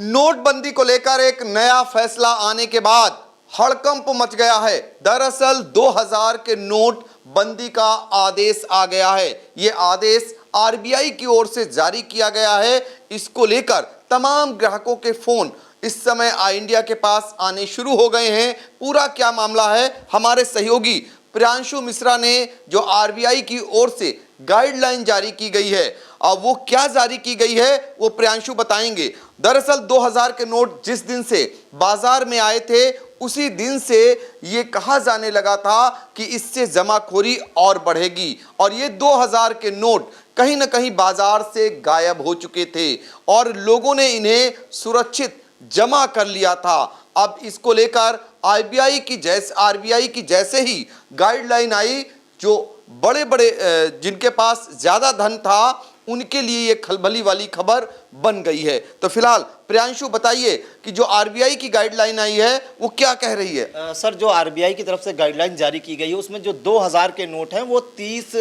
नोटबंदी को लेकर एक नया फैसला आने के बाद हड़कंप मच गया है। दरअसल 2000 के नोट बंदी का आदेश आ गया है। यह आदेश आरबीआई की ओर से जारी किया गया है। इसको लेकर तमाम ग्राहकों के फोन इस समय आई इंडिया के पास आने शुरू हो गए हैं। पूरा क्या मामला है, हमारे सहयोगी प्रियांशु मिश्रा ने जो आरबीआई की ओर से गाइडलाइन जारी की गई है, अब वो क्या जारी की गई है वो प्रियांशु बताएंगे। दरअसल 2000 के नोट जिस दिन से बाजार में आए थे उसी दिन से ये कहा जाने लगा था कि इससे जमाखोरी और बढ़ेगी और ये 2000 के नोट कहीं ना कहीं बाजार से गायब हो चुके थे और लोगों ने इन्हें सुरक्षित जमा कर लिया था। अब इसको लेकर आरबीआई की जैसे ही गाइडलाइन आई, जो बड़े बड़े जिनके पास ज्यादा धन था उनके लिए ये खलबली वाली खबर बन गई है। तो फिलहाल प्रियांशु बताइए कि जो आरबीआई की गाइडलाइन आई है वो क्या कह रही है। सर, जो आरबीआई की तरफ से गाइडलाइन जारी की गई है उसमें जो 2000 के नोट हैं वो 30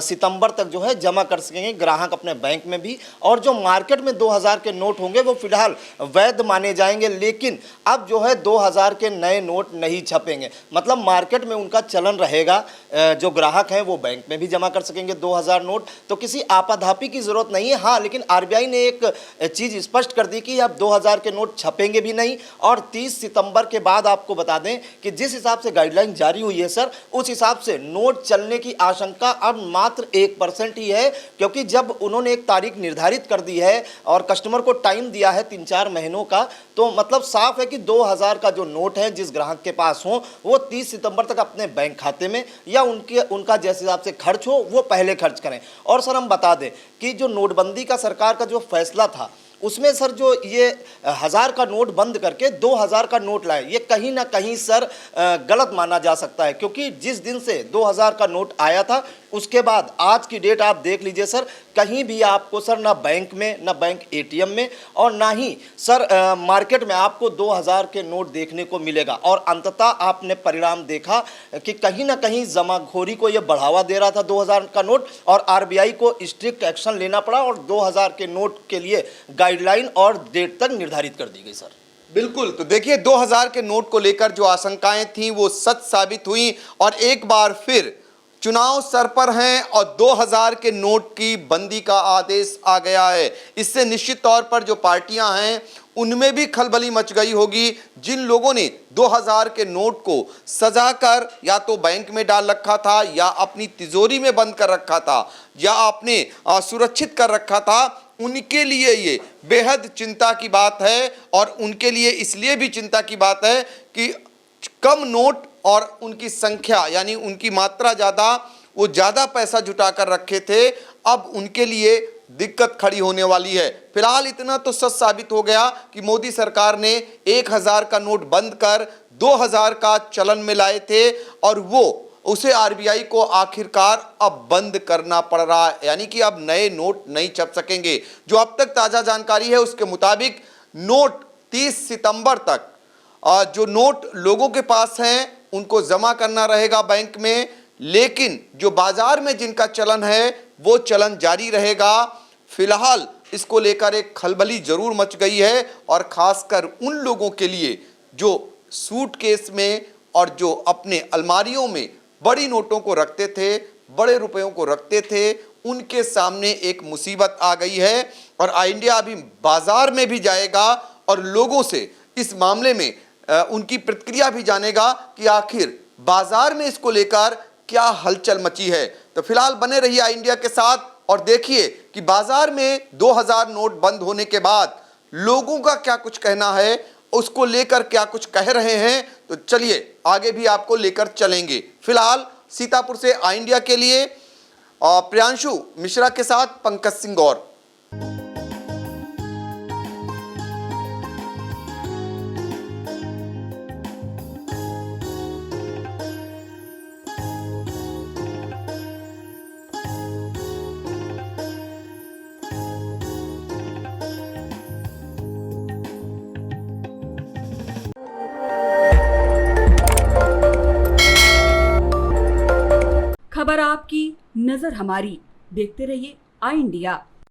सितंबर तक जो है जमा कर सकेंगे ग्राहक अपने बैंक में भी, और जो मार्केट में 2000 के नोट होंगे वो फिलहाल वैध माने जाएंगे। लेकिन अब जो है 2000 के नए नोट नहीं छपेंगे, मतलब मार्केट में उनका चलन रहेगा। जो ग्राहक हैं वो बैंक में भी जमा कर सकेंगे 2000 नोट, तो किसी आपाधापी की जरूरत नहीं है। हाँ, लेकिन आरबीआई ने एक चीज स्पष्ट कर दी कि अब 2000 के नोट छपेंगे भी नहीं। और 30 सितंबर के बाद आपको बता दें कि जिस हिसाब से गाइडलाइन जारी हुई है सर, उस हिसाब से नोट चलने की आशंका अब मात्र 1% ही है, क्योंकि जब उन्होंने एक तारीख निर्धारित कर दी है और कस्टमर को टाइम दिया है 3-4 महीनों का, तो मतलब साफ है कि 2000 का जो नोट है जिस ग्राहक के पास हो वो 30 सितंबर तक अपने बैंक खाते में या उनका जिस हिसाब से खर्च हो वो पहले खर्च करें। और सर हम बता दें कि जो नोटबंदी का सरकार का जो फैसला था उसमें सर जो ये 1000 का नोट बंद करके 2000 का नोट लाए, ये कहीं ना कहीं सर गलत माना जा सकता है, क्योंकि जिस दिन से 2000 का नोट आया था उसके बाद आज की डेट आप देख लीजिए सर, कहीं भी आपको सर ना बैंक में, ना बैंक एटीएम में और ना ही सर मार्केट में आपको 2000 के नोट देखने को मिलेगा। और अंततः आपने परिणाम देखा कि कहीं ना कहीं जमाखोरी को ये बढ़ावा दे रहा था 2000 का नोट, और आरबीआई को स्ट्रिक्ट एक्शन लेना पड़ा और 2000 के नोट के लिए गाइडलाइन और डेट तक निर्धारित कर दी गई सर। बिल्कुल, तो देखिए 2000 के नोट को लेकर जो आशंकाएं थीं वो सच साबित हुई और एक बार फिर चुनाव सर पर हैं और 2000 के नोट की बंदी का आदेश आ गया है। इससे निश्चित तौर पर जो पार्टियां हैं उनमें भी खलबली मच गई होगी। जिन लोगों ने 2000 के नोट को सजाकर या तो बैंक में डाल रखा था या अपनी तिजोरी में बंद कर रखा था या आपने सुरक्षित कर रखा था, उनके लिए ये बेहद चिंता की बात है। और उनके लिए इसलिए भी चिंता की बात है कि कम नोट और उनकी संख्या यानी उनकी मात्रा ज़्यादा, वो ज़्यादा पैसा जुटा कर रखे थे, अब उनके लिए दिक्कत खड़ी होने वाली है। फिलहाल इतना तो सच साबित हो गया कि मोदी सरकार ने 1000 का नोट बंद कर 2000 का चलन में लाए थे और वो उसे आरबीआई को आखिरकार अब बंद करना पड़ रहा है, यानी कि अब नए नोट नहीं छप सकेंगे। जो अब तक ताज़ा जानकारी है उसके मुताबिक नोट 30 सितंबर तक जो नोट लोगों के पास हैं उनको जमा करना रहेगा बैंक में, लेकिन जो बाजार में जिनका चलन है वो चलन जारी रहेगा। फिलहाल इसको लेकर एक खलबली जरूर मच गई है और खासकर उन लोगों के लिए जो सूटकेस में और जो अपने अलमारियों में बड़ी नोटों को रखते थे, बड़े रुपयों को रखते थे, उनके सामने एक मुसीबत आ गई है। और आई इंडिया अभी बाजार में भी जाएगा और लोगों से इस मामले में उनकी प्रतिक्रिया भी जानेगा कि आखिर बाजार में इसको लेकर क्या हलचल मची है। तो फिलहाल बने रहिए आई इंडिया के साथ और देखिए कि बाजार में 2000 नोट बंद होने के बाद लोगों का क्या कुछ कहना है, उसको लेकर क्या कुछ कह रहे हैं। तो चलिए आगे भी आपको लेकर चलेंगे। फिलहाल सीतापुर से आई इंडिया के लिए प्रियांशु मिश्रा के साथ पंकज सिंह गौर। खबर आपकी, नजर हमारी। देखते रहिए आई इंडिया।